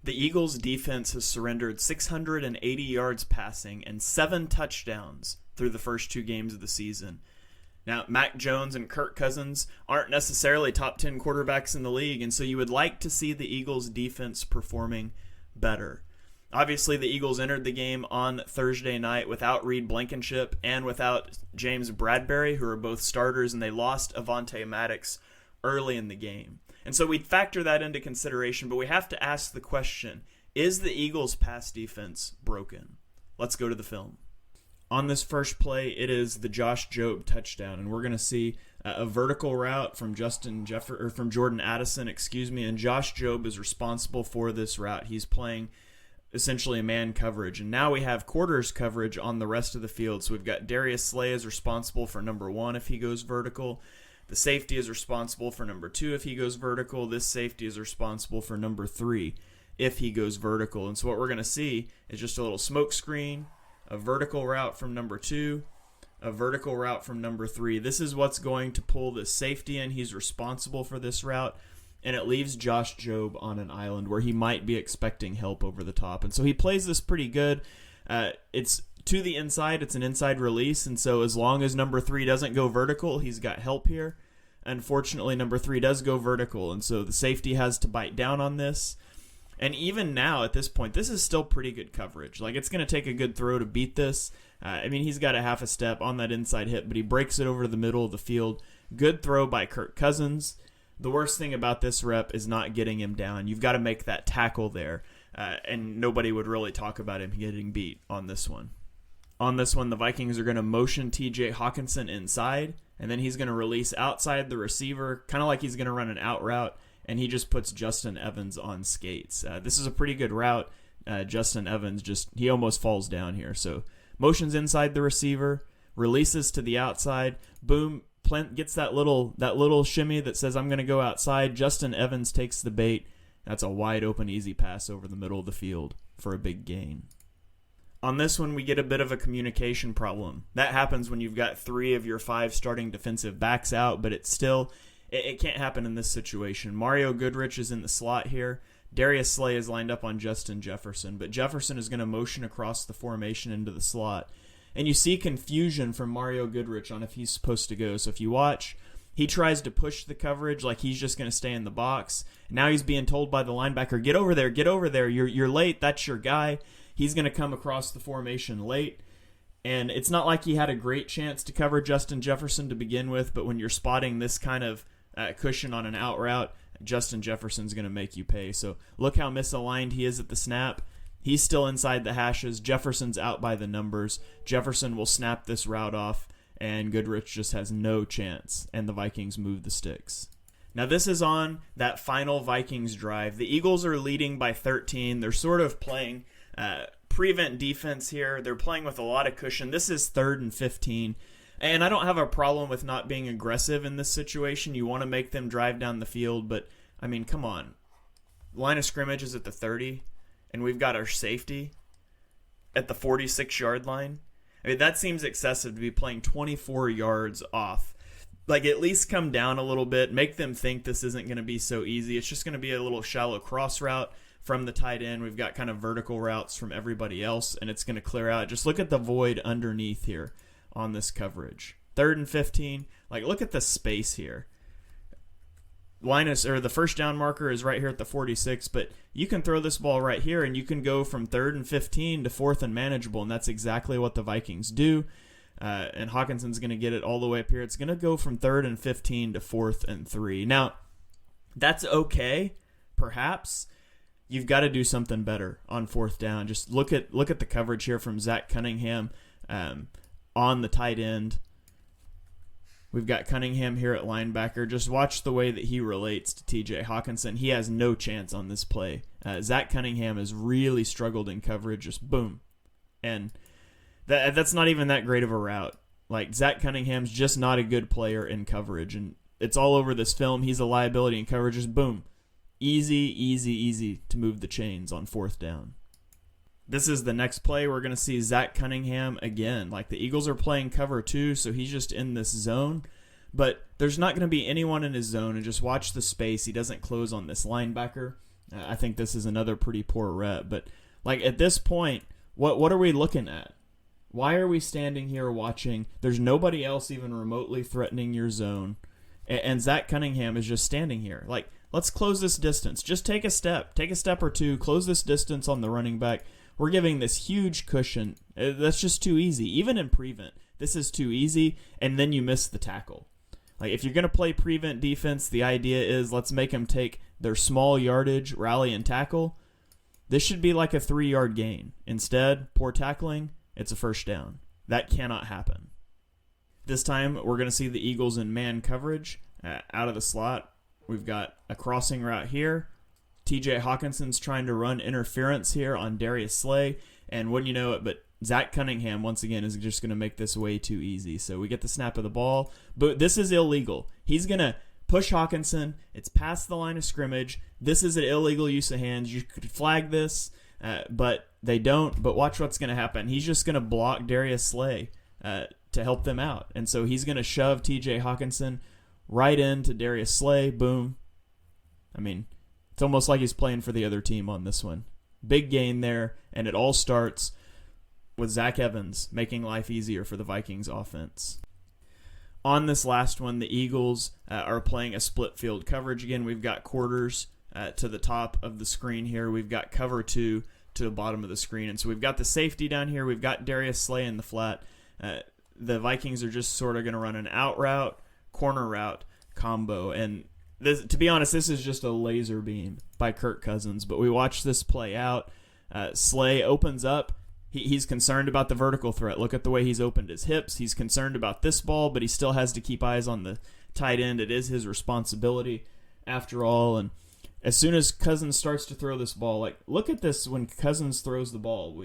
The Eagles' defense has surrendered 680 yards passing and 7 touchdowns through the first 2 games of the season. Now, Mac Jones and Kirk Cousins aren't necessarily top 10 quarterbacks in the league, and so you would like to see the Eagles' defense performing better. Obviously, the Eagles entered the game on Thursday night without Reed Blankenship and without James Bradbury, who are both starters, and they lost Avonte Maddox early in the game. And so we'd factor that into consideration, but we have to ask the question, is the Eagles' pass defense broken? Let's go to the film. On this first play, it is the Josh Jobe touchdown, and we're going to see a vertical route from Jordan Addison, and Josh Jobe is responsible for this route. He's playing essentially a man coverage, and now we have quarters coverage on the rest of the field. So we've got Darius Slay is responsible for number 1 if he goes vertical. The safety is responsible for number 2 if he goes vertical. This safety is responsible for number 3 if he goes vertical. And so what we're going to see is just a little smoke screen, a vertical route from number 2, a vertical route from number 3. This is what's going to pull the safety in. He's responsible for this route, and it leaves Josh Jobe on an island where he might be expecting help over the top. And so he plays this pretty good. It's to the inside. It's an inside release, and so as long as number 3 doesn't go vertical, he's got help here. Unfortunately, number 3 does go vertical, and so the safety has to bite down on this. And even now, at this point, this is still pretty good coverage. Like, it's going to take a good throw to beat this. He's got a half a step on that inside hit, but he breaks it over to the middle of the field. Good throw by Kirk Cousins. The worst thing about this rep is not getting him down. You've got to make that tackle there, and nobody would really talk about him getting beat on this one. On this one, the Vikings are going to motion T.J. Hawkinson inside, and then he's going to release outside the receiver, kind of like he's going to run an out route, and he just puts Justin Evans on skates. This is a pretty good route. Justin Evans he almost falls down here. So motions inside the receiver, releases to the outside, boom, gets that little shimmy that says I'm going to go outside. Justin Evans takes the bait. That's a wide open, easy pass over the middle of the field for a big gain. On this one, we get a bit of a communication problem. That happens when you've got 3 of your 5 starting defensive backs out, but it can't happen in this situation. Mario Goodrich is in the slot here. Darius Slay is lined up on Justin Jefferson, but Jefferson is going to motion across the formation into the slot. And you see confusion from Mario Goodrich on if he's supposed to go. So if you watch, he tries to push the coverage like he's just going to stay in the box. Now he's being told by the linebacker, get over there, you're late, that's your guy. He's going to come across the formation late. And it's not like he had a great chance to cover Justin Jefferson to begin with, but when you're spotting this kind of cushion on an out route, Justin Jefferson's going to make you pay. So look how misaligned he is at the snap. He's still inside the hashes. Jefferson's out by the numbers. Jefferson will snap this route off, and Goodrich just has no chance, and the Vikings move the sticks. Now this is on that final Vikings drive. The Eagles are leading by 13. They're sort of playing prevent defense here. They're playing with a lot of cushion. This is 3rd and 15. And I don't have a problem with not being aggressive in this situation. You want to make them drive down the field, but, come on. Line of scrimmage is at the 30, and we've got our safety at the 46-yard line. That seems excessive to be playing 24 yards off. Like, at least come down a little bit, make them think this isn't going to be so easy. It's just going to be a little shallow cross route from the tight end. We've got kind of vertical routes from everybody else, and it's going to clear out. Just look at the void underneath here on this coverage. 3rd and 15. Like, look at the space here. The first down marker is right here at the 46, but you can throw this ball right here, and you can go from 3rd and 15 to 4th and manageable, and that's exactly what the Vikings do. And Hawkinson's going to get it all the way up here. It's going to go from 3rd and 15 to 4th and 3. Now, that's okay, perhaps. You've got to do something better on 4th down. Just look at the coverage here from Zach Cunningham on the tight end. We've got Cunningham here at linebacker. Just watch the way that he relates to T.J. Hawkinson. He has no chance on this play. Zach Cunningham has really struggled in coverage. Just boom. And that's not even that great of a route. Like, Zach Cunningham's just not a good player in coverage. And it's all over this film. He's a liability in coverage. Just boom. Easy to move the chains on 4th down. This is the next play. We're going to see Zach Cunningham again. Like, the Eagles are playing cover 2, so he's just in this zone. But there's not going to be anyone in his zone, and just watch the space. He doesn't close on this linebacker. I think this is another pretty poor rep. But like at this point, what are we looking at? Why are we standing here watching? There's nobody else even remotely threatening your zone. And Zach Cunningham is just standing here. Like, let's close this distance. Just take a step or two, close this distance on the running back. We're giving this huge cushion. That's just too easy. Even in prevent, this is too easy, and then you miss the tackle. Like, if you're going to play prevent defense, the idea is let's make them take their small yardage, rally, and tackle. This should be like a 3-yard gain. Instead, poor tackling, it's a first down. That cannot happen. This time, we're going to see the Eagles in man coverage out of the slot. We've got a crossing route here. TJ Hawkinson's trying to run interference here on Darius Slay. And wouldn't you know it, but Zach Cunningham, once again, is just going to make this way too easy. So we get the snap of the ball. But this is illegal. He's going to push Hawkinson. It's past the line of scrimmage. This is an illegal use of hands. You could flag this, but they don't. But watch what's going to happen. He's just going to block Darius Slay to help them out. And so he's going to shove TJ Hawkinson right into Darius Slay. Boom. I mean, it's almost like he's playing for the other team on this one. Big gain there, and it all starts with Zach Evans making life easier for the Vikings offense. On this last one, the Eagles are playing a split field coverage. Again, we've got quarters to the top of the screen here. We've got cover 2 to the bottom of the screen. And so we've got the safety down here. We've got Darius Slay in the flat. The Vikings are just sort of going to run an out route, corner route combo. And this, to be honest, this is just a laser beam by Kirk Cousins. But we watch this play out. Slay opens up. He's concerned about the vertical threat. Look at the way he's opened his hips. He's concerned about this ball, but he still has to keep eyes on the tight end. It is his responsibility after all. And as soon as Cousins starts to throw this ball, like look at this when Cousins throws the ball.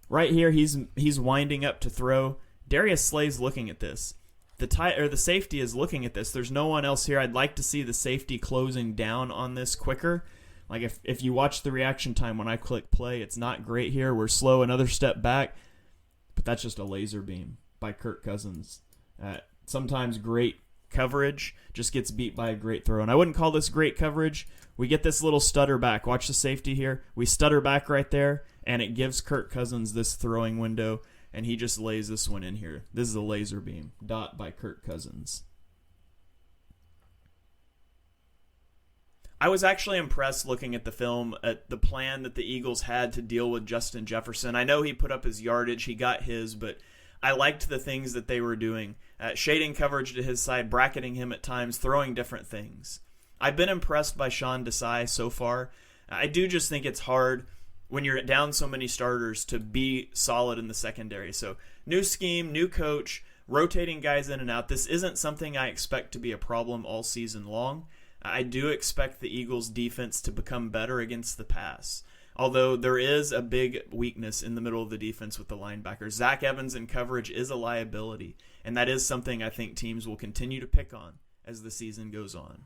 Right here, he's winding up to throw. Darius Slay's looking at this. The safety is looking at this. There's no one else here. I'd like to see the safety closing down on this quicker. Like if you watch the reaction time when I click play, it's not great here. We're slow another step back, but that's just a laser beam by Kirk Cousins. Sometimes great coverage just gets beat by a great throw, and I wouldn't call this great coverage. We get this little stutter back. Watch the safety here. We stutter back right there, and it gives Kirk Cousins this throwing window, and he just lays this one in here. This is a laser beam. Dot by Kirk Cousins. I was actually impressed looking at the film at the plan that the Eagles had to deal with Justin Jefferson. I know he put up his yardage, he got his, but I liked the things that they were doing. Shading coverage to his side, bracketing him at times, throwing different things. I've been impressed by Sean Desai so far. I do just think it's hard when you're down so many starters to be solid in the secondary. So new scheme, new coach, rotating guys in and out. This isn't something I expect to be a problem all season long. I do expect the Eagles' defense to become better against the pass, although there is a big weakness in the middle of the defense with the linebackers. Zach Evans in coverage is a liability, and that is something I think teams will continue to pick on as the season goes on.